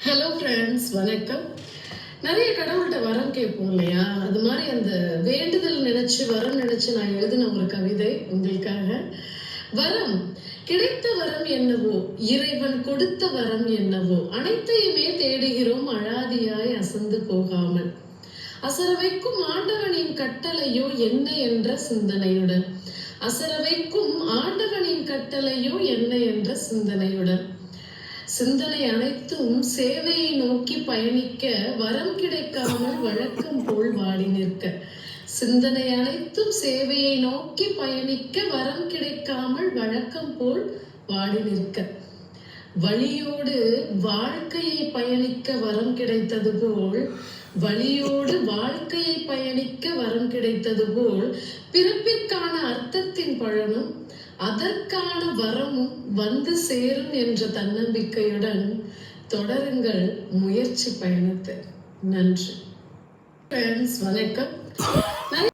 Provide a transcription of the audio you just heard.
Hello friends, வணக்கம். நிறைய கடவுள்கிட்ட வரம் கேட்போம் இல்லையா? அது மாதிரி அந்த வேண்டுதல் நினைச்சு வரம் நினைச்சு நான் எழுதின ஒரு கவிதை உங்களுக்காக. வரம் கிடைத்த வரம் என்னவோ, இறைவன் கொடுத்த வரம் என்னவோ, அனைத்தையுமே தேடுகிறோம் அழாதியாய் அசந்து போகாமல். அசர வைக்கும் ஆண்டவனின் கட்டளையோ என்ன என்ற சிந்தனையுடன், அசர வைக்கும் ஆண்டவனின் கட்டளையோ என்ன என்ற சிந்தனையுடன், சிந்தனை அனைத்தும் சேவையை நோக்கி பயணிக்க வரம் கிடைக்காமல் வழக்கம் போல் வாடி நிற்க. சிந்தனை அனைத்தும் சேவையை நோக்கி பயணிக்க வரம் கிடைக்காமல் வழக்கம் போல் வாடி நிற்க. வழியோடு வாழ்க்கையை பயணிக்க வரம் கிடைத்தது போல், வழியோடு வாழ்க்கையை பயணிக்க வரம் கிடைத்தது போல், பிறப்பிற்கான அர்த்தத்தின் பலனும் அதற்கான வரமும் வந்து சேரும் என்ற தன்னம்பிக்கையுடன் தொடருங்கள் முயற்சி பயணத்தை. நன்றி. வணக்கம்.